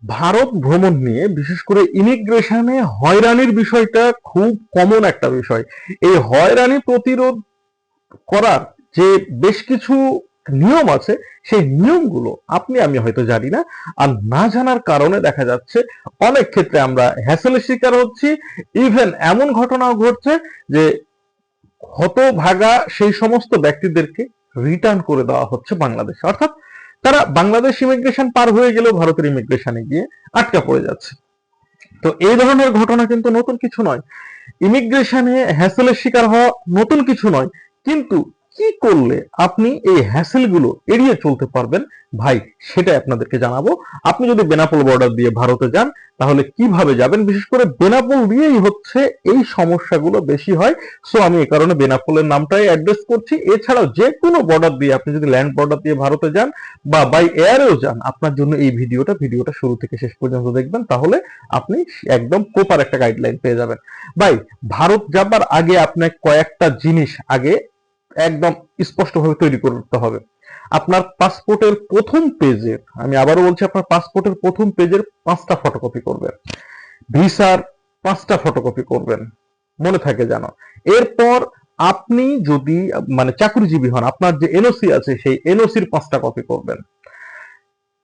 ভারত ভ্রমণ নিয়ে বিশেষ করে ইমিগ্রেশনে হয়রানির বিষয়টা খুব কমন একটা বিষয়। এই হয়রানি প্রতিরোধ করার যে বেশ কিছু নিয়ম আছে, সেই নিয়মগুলো আপনি আমি হয়তো জানি না। আর না জানার কারণে দেখা যাচ্ছে অনেক ক্ষেত্রে আমরা হ্যাসেলের শিকার হচ্ছি। ইভেন এমন ঘটনাও ঘটছে যে হতভাগা সেই সমস্ত ব্যক্তিদেরকে রিটার্ন করে দেওয়া হচ্ছে বাংলাদেশে, অর্থাৎ তারা বাংলাদেশ ইমিগ্রেশন পার হয়ে গেলেও ভারতের ইমিগ্রেশনে গিয়ে আটকা পড়ে যাচ্ছে। তো এই ধরনের ঘটনা কিন্তু নতুন কিছু নয়, ইমিগ্রেশনে হ্যাসেলের শিকার হওয়া নতুন কিছু নয়। কিন্তু কি করলে আপনি এই হ্যাসেল গুলো এড়িয়ে চলতে পারবেন ভাই, সেটাই আপনাদেরকে জানাবো। আপনি যদি বেনাপোল বর্ডার দিয়ে ভারতে যান তাহলে কিভাবে যাবেন, বিশেষ করে বেনাপোল দিয়েই হচ্ছে এই সমস্যাগুলো বেশি হয়। সো আমি এই কারণে বেনাপোলের নামটাই অ্যাড্রেস করছি। এছাড়াও যে কোনো বর্ডার দিয়ে আপনি যদি ল্যান্ড বর্ডার দিয়ে ভারতে যান বা বাই এয়ারেও যান, আপনার জন্য এই ভিডিওটা শুরু থেকে শেষ পর্যন্ত দেখবেন, তাহলে আপনি একদম প্রপার একটা গাইডলাইন পেয়ে যাবেন। ভাই, ভারত যাবার আগে আপনাকে কয়েকটা জিনিস আগে একদম স্পষ্টভাবে তৈরি করতে হবে। আপনার পাসপোর্টের প্রথম পেজের, আমি আবারও বলছি, আপনার পাসপোর্টের প্রথম পেজের 5টা ফটোকপি করবেন। ভিসার 5টা ফটোকপি করবেন, মনে থাকে যেন। এরপর আপনি যদি মানে চাকরিজীবী হন, আপনার যে এনওসি আছে সেই এনওসির 5টা কপি করবেন।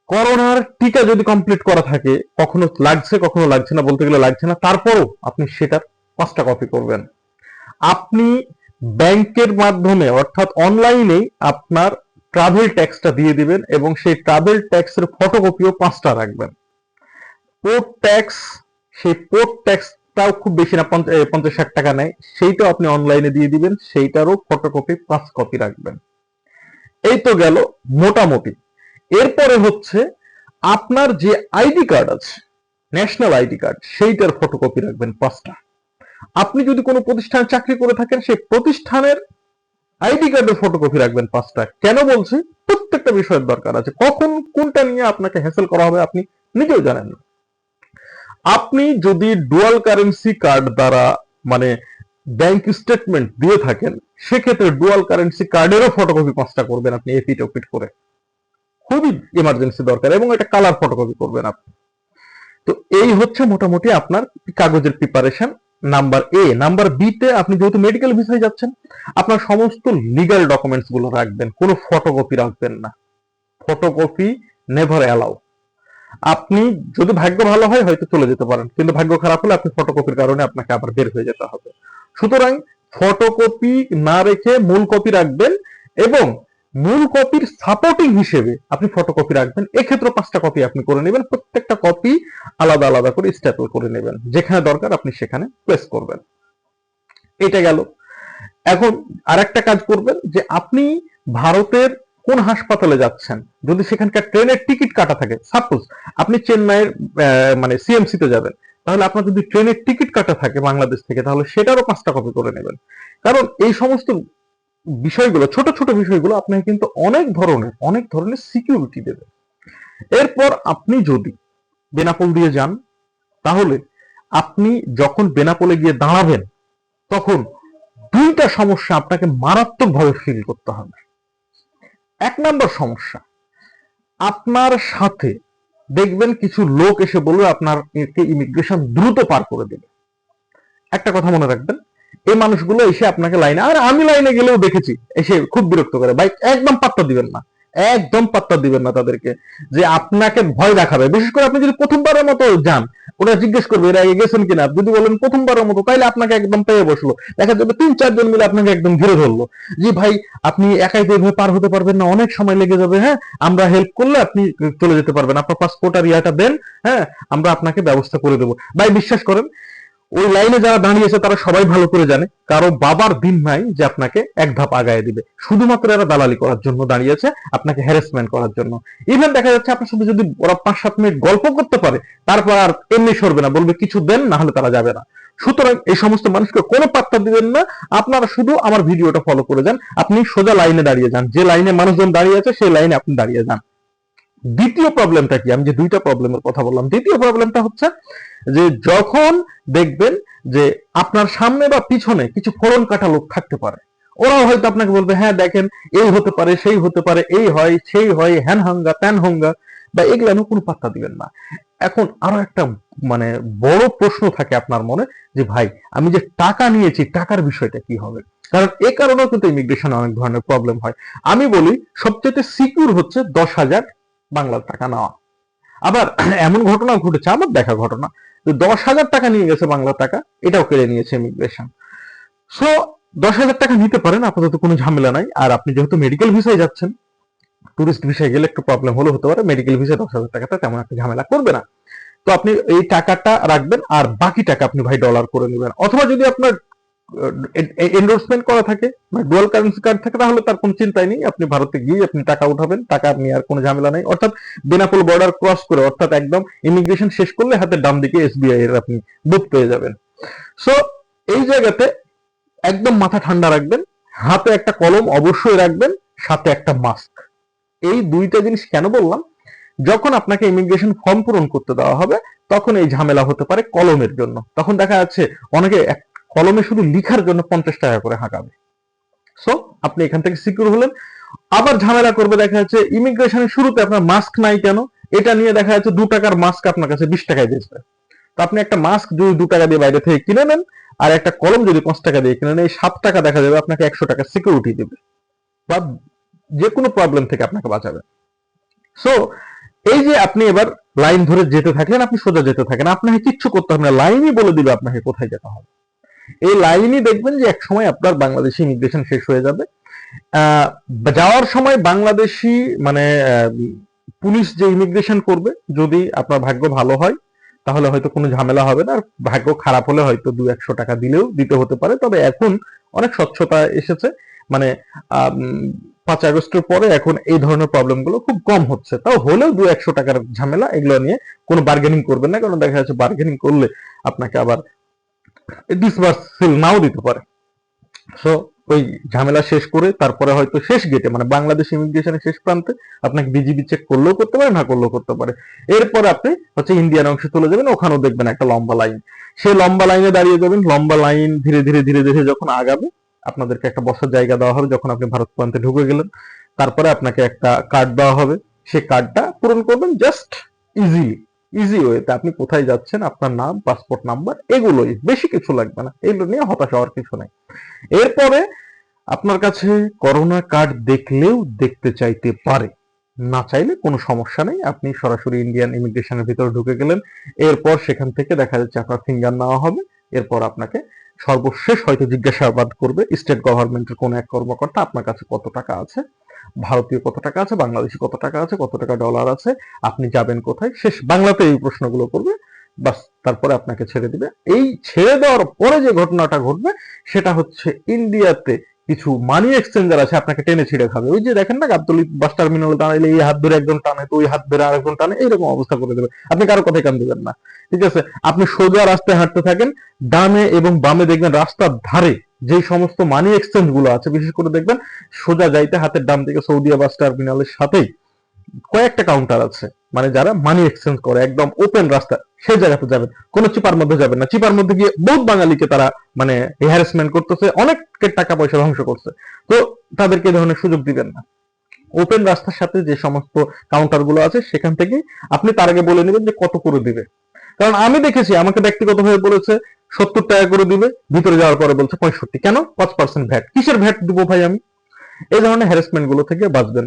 করোনার টিকা যদি কমপ্লিট করা থাকে, কখনো লাগছে কখনো লাগছে না, বলতে গেলে লাগছে না, তারপরও আপনি সেটার 5টা কপি করবেন। আপনি ব্যাংকের মাধ্যমে অর্থাৎ অনলাইনেই আপনার ট্রাভেল ট্যাক্সটা দিয়ে দিবেন এবং সেই ট্রাভেল ট্যাক্সের ফটোকপিও 5টা রাখবেন। পোর্ট ট্যাক্স, সেই পোর্ট ট্যাক্সটাও খুব বেশি না, 50-60 টাকা নেয়, সেইটাও আপনি অনলাইনে দিয়ে দিবেন, সেইটারও ফটোকপি 5 কপি রাখবেন। এই তো গেল মোটামুটি। এরপরে হচ্ছে আপনার যে আইডি কার্ড আছে, ন্যাশনাল আইডি কার্ড, সেইটার ফটোকপি রাখবেন 5টা। আপনি যদি কোনো প্রতিষ্ঠানে চাকরি করে থাকেন সেই প্রতিষ্ঠানের আইডি কার্ডের ফটোকপি রাখবেন 5টা। কেন বলছি? প্রত্যেকটা বিষয়ের দরকার আছে, কখন কোনটা নিয়ে আপনাকে হ্যাসেল করা হবে আপনি নিজেও জানেন না। আপনি যদি ডুয়াল কারেন্সি কার্ড দ্বারা মানে ব্যাংক স্টেটমেন্ট দিয়ে থাকেন, সেক্ষেত্রে ডুয়াল কারেন্সি কার্ডেরও ফটোকপি 5টা করবেন আপনি এপিট ওপিট করে, খুবই ইমার্জেন্সি দরকার, এবং এটা কালার ফটোকপি করবেন আপনি। তো এই হচ্ছে মোটামুটি আপনার কাগজের preparation number A. Number B তে আপনি যেহেতু মেডিকেল ভিসায় যাচ্ছেন, আপনার সমস্ত লিগাল ডকুমেন্টস গুলো রাখবেন, কোনো ফটোকপি রাখবেন না। Photocopy never allow. আপনি যদি ভাগ্য ভালো হয় হয়তো চলে যেতে পারেন, কিন্তু ভাগ্য খারাপ হলে আপনি ফটোকপির কারণে আপনাকে আবার বের হয়ে যেতে হবে। সুতরাং ফটোকপি না রেখে মূল কপি রাখবেন, এবং মূল কপির সাপোর্টিং হিসেবে আপনি ফটোকপি রাখবেন। এক্ষেত্রে 5টা কপি আপনি করে নেবেন, প্রত্যেকটা কপি আলাদা আলাদা করে স্ট্যাপল করে নেবেন, যেখানে দরকার আপনি সেখানে প্লেস করবেন। এটা গেল। এখন আরেকটা কাজ করবেন যে আপনি ভারতের কোন হাসপাতালে যাচ্ছেন, যদি সেখানকার ট্রেনের টিকিট কাটা থাকে, সাপোজ আপনি চেন্নাইয়ের মানে সিএমসি তে যাবেন, তাহলে আপনার যদি ট্রেনের টিকিট কাটা থাকে বাংলাদেশ থেকে, তাহলে সেটারও 5টা কপি করে নেবেন। কারণ এই সমস্ত বিষয়গুলো, ছোট ছোট বিষয়গুলো আপনাকে কিন্তু অনেক ধরনের সিকিউরিটি দেবে। এরপর আপনি যদি বেনাপোল দিয়ে যান, তাহলে আপনি যখন বেনাপোলে গিয়ে দাঁড়াবেন, তখন 2টা সমস্যা আপনাকে মারাত্মকভাবে ফিল করতে হবে। 1 নম্বর সমস্যা, আপনার সাথে দেখবেন কিছু লোক এসে বলবে আপনার ইমিগ্রেশন দ্রুত পার করে দেবে। একটা কথা মনে রাখবেন, এই মানুষগুলো এসে আপনাকে লাইনে, আর আমি লাইনে গেলেও দেখেছি, এসে খুব বিরক্ত করে। ভাই, একদম পাত্তা দিবেন না, একদম পাত্তা দিবেন না তাদেরকে, যে আপনাকে ভয় দেখাবে। বিশেষ করে আপনি যদি প্রথমবারের মতো যান, ওরা জিজ্ঞেস করবে এর আগে গেছেন কিনা। যদি বলেন প্রথমবারের মতো, তাইলে আপনাকে একদম পেয়ে বসলো। দেখা যাবে 3-4 জন মিলে আপনাকে একদম ঘিরে ধরলো, যে ভাই আপনি একাই তো এভাবে পার হতে পারবেন না, অনেক সময় লেগে যাবে, হ্যাঁ আমরা হেল্প করলে আপনি চলে যেতে পারবেন, আপনার পাসপোর্ট আর ইয়াটা দেন, হ্যাঁ আমরা আপনাকে ব্যবস্থা করে দেবো। ভাই বিশ্বাস করেন, ওই লাইনে যারা দাঁড়িয়েছে তারা সবাই ভালো করে জানে কারো বাবার দিন নাই যে আপনাকে এক ধাপ আগায় দিবে। শুধুমাত্র এরা দালালি করার জন্য দাঁড়িয়েছে, আপনাকে হ্যারাসমেন্ট করার জন্য। ইভেন দেখা যাচ্ছে আপনার সাথে যদি ওরা 5-7 মিনিট গল্প করতে পারে, তারপর আর এমনি সরবে না, বলবে কিছু দেন, না হলে তারা যাবে না। সুতরাং এই সমস্ত মানুষকে কোনো পাত্তা দিবেন না। আপনারা শুধু আমার ভিডিওটা ফলো করে যান, আপনি সোজা লাইনে দাঁড়িয়ে যান, যে লাইনে মানুষজন দাঁড়িয়ে আছে সেই লাইনে আপনি দাঁড়িয়ে যান। দ্বিতীয় প্রবলেমটা কি? আমি যে 2টা প্রবলেমের কথা বললাম, দ্বিতীয় প্রবলেমটা হচ্ছে যে যখন দেখবেন যে আপনার সামনে বা পিছনে কিছু ফোড়ন কাটা লোক থাকতে পারে, ওরাও হয়তো আপনাকে বলবে হ্যাঁ দেখেন এই হতে পারে সেই হতে পারে, এই হয় সেই হয়, হ্যান হাঙ্গা ত্যান হাঙ্গা। বা এগুলো কোনো পাত্তা দিবেন না। এখন আরো একটা মানে বড় প্রশ্ন থাকে আপনার মনে যে ভাই আমি যে টাকা নিয়েছি টাকার বিষয়টা কি হবে, কারণ এ কারণেও কিন্তু ইমিগ্রেশনে অনেক ধরনের প্রবলেম হয়। আমি বলি সবচেয়ে সিকিউর হচ্ছে 10,000 বাংলার টাকা নেওয়া। আবার এমন ঘটনা ঘটেছে, আমার দেখা ঘটনা, যে 10,000 টাকা নিয়ে গেছে বাংলার টাকা, এটাও কেড়ে নিয়েছে ইমিগ্রেশন। সো 10,000 টাকা নিতে পারেন, আপাতত কোনো ঝামেলা নাই। আর আপনি যেহেতু মেডিকেল ভিসায় যাচ্ছেন, টুরিস্ট ভিসায় গেলে একটু প্রবলেম হলে হতে পারে, মেডিকেল ভিসায় 10,000 টাকাটা তেমন একটা ঝামেলা করবে না। তো আপনি এই টাকাটা রাখবেন আর বাকি টাকা আপনি ভাই ডলার করে নেবেন, অথবা যদি আপনার এন্ডোর্সমেন্ট করা থাকে মানে ডুয়াল কারেন্সি কার্ড থাকে, তাহলে তার কোনো চিন্তাই নেই, আপনি ভারতে গিয়ে আপনি টাকা উঠাবেন, টাকা নিয়ে আর কোনো ঝামেলা নেই। অর্থাৎ বেনাপোল বর্ডার ক্রস করে, অর্থাৎ একদম ইমিগ্রেশন শেষ করলে হাতের ডান দিকে এসবিআই এর আপনি বুথ পেয়ে যাবেন। সো এই জায়গাতে একদম মাথা ঠান্ডা রাখবেন, হাতে একটা কলম অবশ্যই রাখবেন, সাথে একটা মাস্ক। এই দুইটা জিনিস কেন বললাম, যখন আপনাকে ইমিগ্রেশন ফর্ম পূরণ করতে দেওয়া হবে তখন এই ঝামেলা হতে পারে কলমের জন্য। তখন দেখা যাচ্ছে অনেকে কলমে শুধু লিখার জন্য 50 টাকা করে হাঁকাবে। সো আপনি এখান থেকে সিকিউর হলেন। আবার ঝামেলা করবে, দেখা যাচ্ছে ইমিগ্রেশনের শুরুতে আপনার মাস্ক নাই কেন, এটা নিয়ে দেখা যাচ্ছে 2 টাকার মাস্ক আপনার কাছে 20 টাকায় বেচবে। তো আপনি একটা মাস্ক যদি 2 টাকা দিয়ে বাইরে থেকে কিনে নেন আর একটা কলম যদি 5 টাকা দিয়ে কিনে নেন, এই 7 টাকা দেখা যাবে আপনাকে 100 টাকা সিকিউরিটি দেবে বা যে কোনো প্রবলেম থেকে আপনাকে বাঁচাবে। সো এই যে আপনি এবার লাইন ধরে যেতে থাকলেন, আপনি সোজা যেতে থাকেন, আপনাকে কিচ্ছু করতে হবে না, লাইনই বলে দিবে আপনাকে কোথায় যেতে হবে। এই লাইনই দেখবেন যে এক সময় আপনার বাংলাদেশি ইমিগ্রেশন শেষ হয়ে যাবে। যাওয়ার সময় বাংলাদেশি মানে পুলিশ যে ইমিগ্রেশন করবে, যদি আপনার ভাগ্য ভালো হয় তাহলে হয়তো কোনো ঝামেলা হবে না, আর ভাগ্য খারাপ হলে হয়তো 200-100 টাকা দিলেও দিতে হতে পারে। তবে এখন অনেক স্বচ্ছতা এসেছে, মানে 5 আগস্টের পরে এখন এই ধরনের প্রবলেম গুলো খুব কম হচ্ছে। তাও হলেও 200-100 টাকার ঝামেলা, এগুলো নিয়ে কোনো বার্গেনিং করবেন না, কারণ দেখা যাচ্ছে বার্গেনিং করলে আপনাকে আবার ডিসবার্সিল নাও দিতে পারে। সো ওই ঝামেলা শেষ করে তারপরে হয়তো শেষ গেটে মানে বাংলাদেশ ইমিগ্রেশনের শেষ প্রান্তে আপনাকে বিজিবি চেক করলেও করতে পারে, না করলেও করতে পারে। এরপরে আপনি হচ্ছে ইন্ডিয়ান অংশে চলে যাবেন, ওখানেও দেখবেন একটা লম্বা লাইন, সেই লম্বা লাইনে দাঁড়িয়ে যাবেন। লম্বা লাইন ধীরে ধীরে ধীরে ধীরে যখন আগাবে, আপনাদেরকে একটা বসার জায়গা দেওয়া হবে যখন আপনি ভারত প্রান্তে ঢুকে গেলেন। তারপরে আপনাকে একটা কার্ড দেওয়া হবে, সেই কার্ডটা পূরণ করবেন জাস্ট ইজি ওয়েতে। আপনি কোথায় যাচ্ছেন, আপনার নাম, পাসপোর্ট নাম্বার, এগুলোই, বেশি কিছু লাগবে না, এগুলো নিয়ে হতাশ হওয়ার কিছু নাই। এরপরে আপনার কাছে করোনা কার্ড দেখলেও দেখতে চাইতে পারে, না চাইলে কোনো সমস্যা নেই, আপনি সরাসরি ইন্ডিয়ান ইমিগ্রেশনের ভিতরে ঢুকে গেলেন। এরপর সেখান থেকে দেখা যাচ্ছে আপনার ফিঙ্গার নেওয়া হবে। এরপর আপনাকে সর্বশেষ হয়তো জিজ্ঞাসাবাদ করবে স্টেট গভর্নমেন্টের কোন এক কর্মকর্তা, আপনার কাছে কত টাকা আছে, ভারতীয় কত টাকা আছে, বাংলাদেশি কত টাকা আছে, কত টাকা ডলার আছে, আপনি যাবেন কোথায়, শেষ বাংলাতে এই প্রশ্নগুলো করবে। বাস, তারপরে আপনাকে ছেড়ে দিবে। এই ছেড়ে দেওয়ার পরে যে ঘটনাটা ঘটবে সেটা হচ্ছে ইন্ডিয়াতে কিছু মানি এক্সচেঞ্জার আছে আপনাকে টেনে ছিঁড়ে খাবে। ওই যে দেখেন না, গাবতলী বাস টার্মিনালে দাঁড়াইলে এই হাত ধরে একজন টানে, তো ওই হাত ধরে আরেকজন টানে, এইরকম অবস্থা করে দেবে। আপনি কারো কথাই কান দিবেন না, ঠিক আছে? আপনি সোজা রাস্তায় হাঁটতে থাকেন, ডানে এবং বামে দেখবেন রাস্তার ধারে যে সমস্ত মানি এক্সচেঞ্জ গুলো আছে, বিশেষ করে দেখবেন সোজা যাইতে হাতের ডান দিকে সৌদিয়া বাস টার্মিনালের সাথেই কয়েকটা কাউন্টার আছে, মানে যারা মানি এক্সচেঞ্জ করে, একদম ওপেন রাস্তা, সেই জায়গাতে যাবেন। কোনো চিপার মধ্যে যাবেন না, চিপার মধ্যে গিয়ে বহুত বাঙালিকে তারা মানে হ্যারাসমেন্ট করতেছে, অনেকের টাকা পয়সা ধ্বংস করছে। তো তাদেরকে এই ধরনের সুযোগ দিবেন না। ওপেন রাস্তার সাথে যে সমস্ত কাউন্টার গুলো আছে সেখান থেকে আপনি তার আগে বলে নেবেন যে কত করে দিবে। কারণ আমি দেখেছি আমাকে ব্যক্তিগতভাবে বলেছে 70 টাকা করে দিবে, ভিতরে যাওয়ার পরে বলছে 65। কেন? 5% ভ্যাট। কিসের ভ্যাট দিব ভাই আমি? এই ধরনের হ্যারাসমেন্ট গুলো থেকে বাঁচবেন।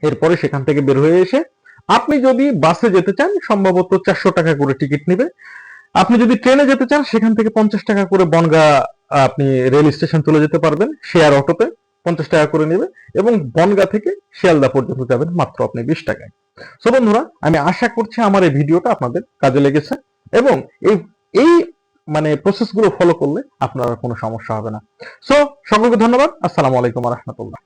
এরপরে সেখান থেকে বের হয়ে এসে আপনি যদি বাসে যেতে চান সম্ভবত 400 টাকা করে টিকিট নেবে। আপনি যদি ট্রেনে যেতে চান সেখান থেকে 50 টাকা করে বনগা আপনি রেল স্টেশন চলে যেতে পারবেন, শেয়ার অটোতে 50 টাকা করে নেবে, এবং বনগা থেকে শিয়ালদা পর্যন্ত যাবেন মাত্র আপনি 20 টাকায়। সো বন্ধুরা, আমি আশা করছি আমার এই ভিডিওটা আপনাদের কাজে লেগেছে, এবং এই এই মানে প্রসেস গুলো ফলো করলে আপনার কোনো সমস্যা হবে না। সো সকলকে ধন্যবাদ। আসসালামু আলাইকুম ওয়া রাহমাতুল্লাহ।